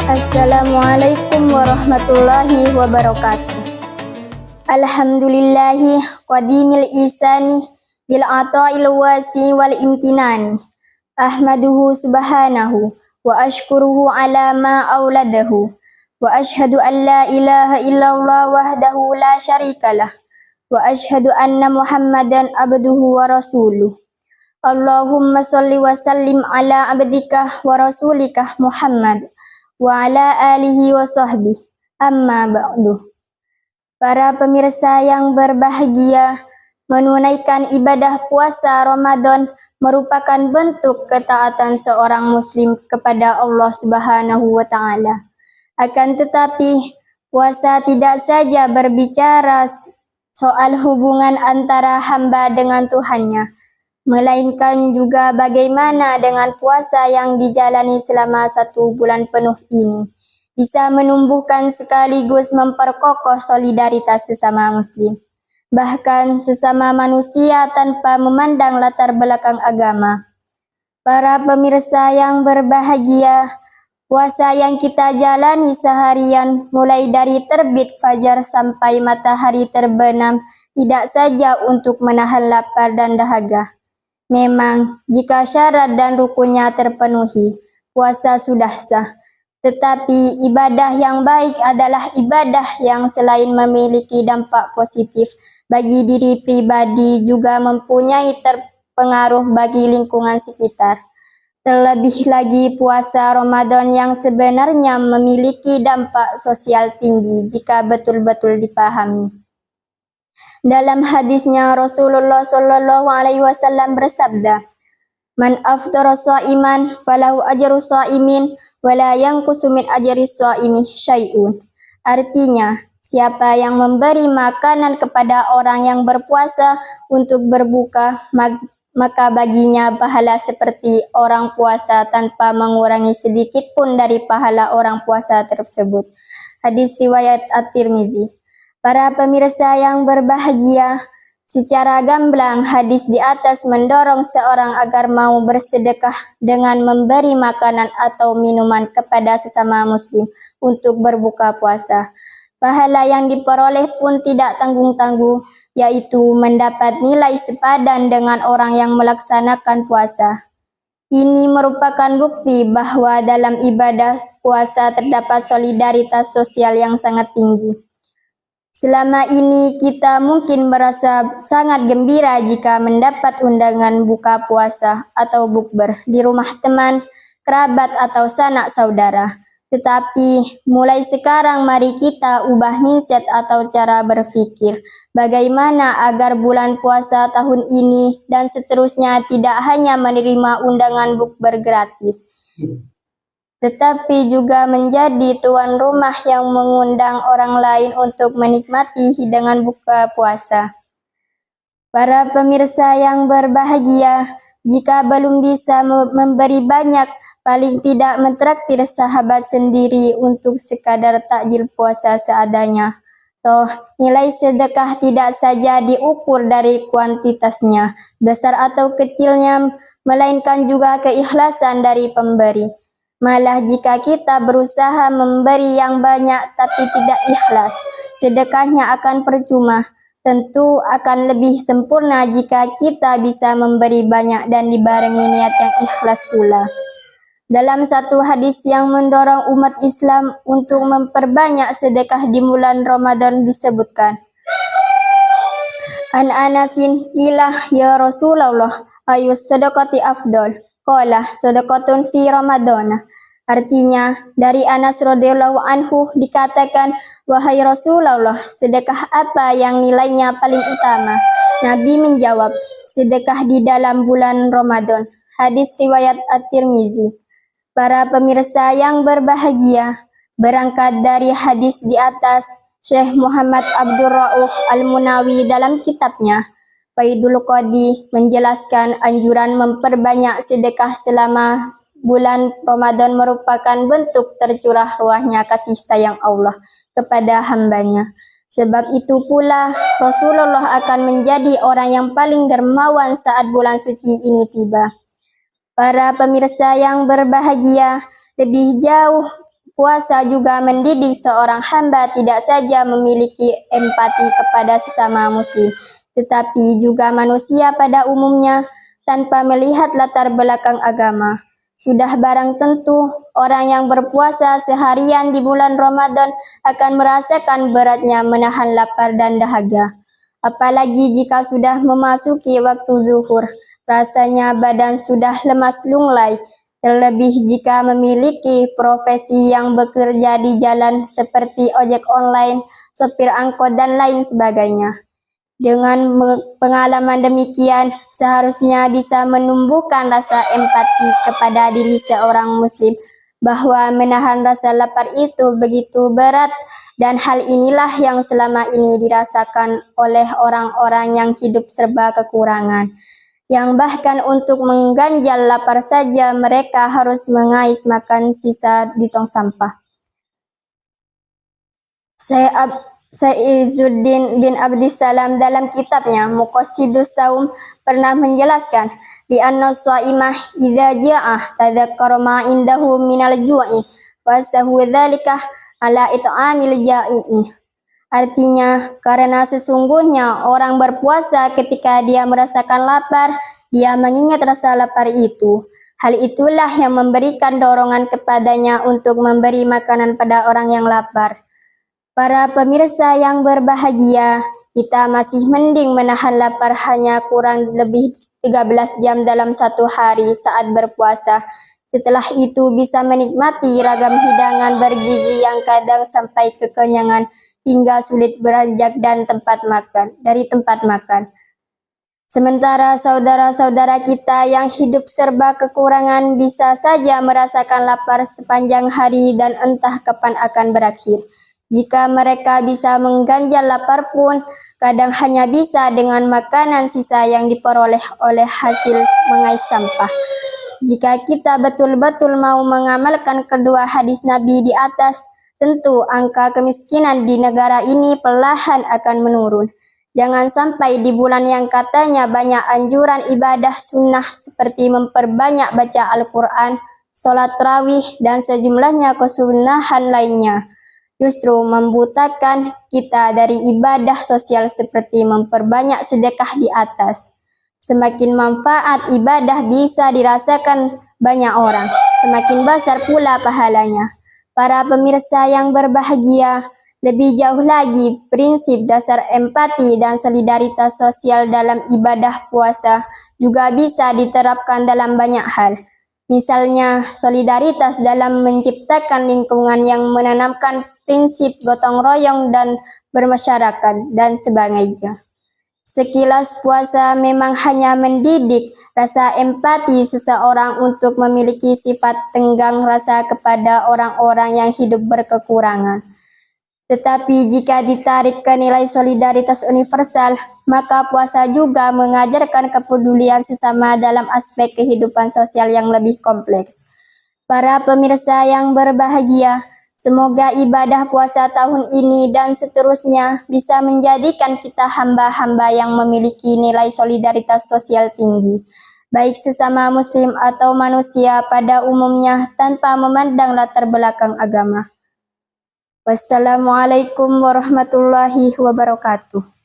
Assalamualaikum warahmatullahi wabarakatuh. Alhamdulillahi qadimil isani bil ata'il wasi wal imtinani. Ahmaduhu subhanahu wa ashkuruhu ala ma auladahu. Wa ashhadu an la ilaha illallah wahdahu la syarikalah. Wa ashhadu anna Muhammadan abduhu wa rasuluh. Allahumma salli wa sallim ala abdika wa rasulika Muhammad wa ala alihi wa sahbihi, amma ba'du. Para pemirsa yang berbahagia, menunaikan ibadah puasa Ramadan merupakan bentuk ketaatan seorang muslim kepada Allah Subhanahu wa taala. Akan tetapi, puasa tidak saja berbicara soal hubungan antara hamba dengan Tuhannya, melainkan juga bagaimana dengan puasa yang dijalani selama 1 bulan penuh ini bisa menumbuhkan sekaligus memperkokoh solidaritas sesama muslim, bahkan sesama manusia tanpa memandang latar belakang agama. Para pemirsa yang berbahagia, puasa yang kita jalani seharian mulai dari terbit fajar sampai matahari terbenam tidak saja untuk menahan lapar dan dahaga. Memang, jika syarat dan rukunnya terpenuhi, puasa sudah sah. Tetapi ibadah yang baik adalah ibadah yang selain memiliki dampak positif bagi diri pribadi juga mempunyai pengaruh bagi lingkungan sekitar. Terlebih lagi puasa Ramadan yang sebenarnya memiliki dampak sosial tinggi jika betul-betul dipahami. Dalam hadisnya Rasulullah Shallallahu Alaihi Wasallam bersabda, "Man aftara sha'iman falahu ajru sha'imin wala yanqusu min ajri sha'imi syai'un." Artinya, siapa yang memberi makanan kepada orang yang berpuasa untuk berbuka, maka baginya pahala seperti orang puasa tanpa mengurangi sedikit pun dari pahala orang puasa tersebut. Hadis riwayat At-Tirmizi. Para pemirsa yang berbahagia, secara gamblang hadis di atas mendorong seorang agar mau bersedekah dengan memberi makanan atau minuman kepada sesama muslim untuk berbuka puasa. Pahala yang diperoleh pun tidak tanggung-tanggung, yaitu mendapat nilai sepadan dengan orang yang melaksanakan puasa. Ini merupakan bukti bahwa dalam ibadah puasa terdapat solidaritas sosial yang sangat tinggi. Selama ini kita mungkin merasa sangat gembira jika mendapat undangan buka puasa atau bukber di rumah teman, kerabat atau sanak saudara. Tetapi mulai sekarang mari kita ubah mindset atau cara berpikir. Bagaimana agar bulan puasa tahun ini dan seterusnya tidak hanya menerima undangan bukber gratis, tetapi juga menjadi tuan rumah yang mengundang orang lain untuk menikmati hidangan buka puasa. Para pemirsa yang berbahagia, jika belum bisa memberi banyak, paling tidak mentraktir sahabat sendiri untuk sekadar takjil puasa seadanya. Toh, nilai sedekah tidak saja diukur dari kuantitasnya, besar atau kecilnya, melainkan juga keikhlasan dari pemberi. Malah jika kita berusaha memberi yang banyak tapi tidak ikhlas, sedekahnya akan percuma. Tentu akan lebih sempurna jika kita bisa memberi banyak dan dibarengi niat yang ikhlas pula. Dalam satu hadis yang mendorong umat Islam untuk memperbanyak sedekah di bulan Ramadan disebutkan, An Anasin qila ya Rasulullah ayus sedekati afdol. Qala sedekatun fi Ramadan. Artinya, dari Anas radhiyallahu anhu dikatakan, wahai Rasulullah, sedekah apa yang nilainya paling utama? Nabi menjawab, sedekah di dalam bulan Ramadan. Hadis riwayat At-Tirmizi. Para pemirsa yang berbahagia, berangkat dari hadis di atas, Syekh Muhammad Abdul Rauf Al-Munawi dalam kitabnya Faidul Qadi menjelaskan anjuran memperbanyak sedekah selama bulan Ramadan merupakan bentuk tercurah ruahnya kasih sayang Allah kepada hambanya. Sebab itu pula Rasulullah akan menjadi orang yang paling dermawan saat bulan suci ini tiba. Para pemirsa yang berbahagia, lebih jauh Puasa juga mendidik seorang hamba tidak saja memiliki empati kepada sesama muslim, tetapi juga manusia pada umumnya tanpa melihat latar belakang agama. Sudah barang tentu, orang yang berpuasa seharian di bulan Ramadan akan merasakan beratnya menahan lapar dan dahaga. Apalagi jika sudah memasuki waktu zuhur, rasanya badan sudah lemas lunglai, terlebih jika memiliki profesi yang bekerja di jalan seperti ojek online, sopir angkot, dan lain sebagainya. Dengan pengalaman demikian, seharusnya bisa menumbuhkan rasa empati kepada diri seorang muslim, bahwa menahan rasa lapar itu begitu berat, dan hal inilah yang selama ini dirasakan oleh orang-orang yang hidup serba kekurangan, yang bahkan untuk mengganjal lapar saja mereka harus mengais makan sisa di tong sampah. Izzuddin bin Abdissalam dalam kitabnya Muqassidus Saum pernah menjelaskan, li'anna shaimah idza ja'ah tadzakkara ma indahu minal ju'i wa sahu dzalika ala it'amil ja'i'i. Artinya, karena sesungguhnya orang berpuasa ketika dia merasakan lapar, dia mengingat rasa lapar itu. Hal itulah yang memberikan dorongan kepadanya untuk memberi makanan pada orang yang lapar. Para pemirsa yang berbahagia, kita masih mending menahan lapar hanya kurang lebih 13 jam dalam satu hari saat berpuasa. Setelah itu bisa menikmati ragam hidangan bergizi yang kadang sampai kekenyangan hingga sulit beranjak dari tempat makan. Sementara saudara-saudara kita yang hidup serba kekurangan bisa saja merasakan lapar sepanjang hari dan entah kapan akan berakhir. Jika mereka bisa mengganjal lapar pun, kadang hanya bisa dengan makanan sisa yang diperoleh oleh hasil mengais sampah. Jika kita betul-betul mau mengamalkan kedua hadis Nabi di atas, tentu angka kemiskinan di negara ini perlahan akan menurun. Jangan sampai di bulan yang katanya banyak anjuran ibadah sunnah seperti memperbanyak baca Al-Quran, sholat tarawih, dan sejumlahnya kesunahan lainnya, justru membutakan kita dari ibadah sosial seperti memperbanyak sedekah di atas. Semakin manfaat ibadah bisa dirasakan banyak orang, semakin besar pula pahalanya. Para pemirsa yang berbahagia, lebih jauh lagi prinsip dasar empati dan solidaritas sosial dalam ibadah puasa juga bisa diterapkan dalam banyak hal. Misalnya, solidaritas dalam menciptakan lingkungan yang menanamkan prinsip gotong royong dan bermasyarakat, dan sebagainya. Sekilas puasa memang hanya mendidik rasa empati seseorang untuk memiliki sifat tenggang rasa kepada orang-orang yang hidup berkekurangan. Tetapi jika ditarik ke nilai solidaritas universal, maka puasa juga mengajarkan kepedulian sesama dalam aspek kehidupan sosial yang lebih kompleks. Para pemirsa yang berbahagia, semoga ibadah puasa tahun ini dan seterusnya bisa menjadikan kita hamba-hamba yang memiliki nilai solidaritas sosial tinggi, baik sesama muslim atau manusia pada umumnya tanpa memandang latar belakang agama. Wassalamualaikum warahmatullahi wabarakatuh.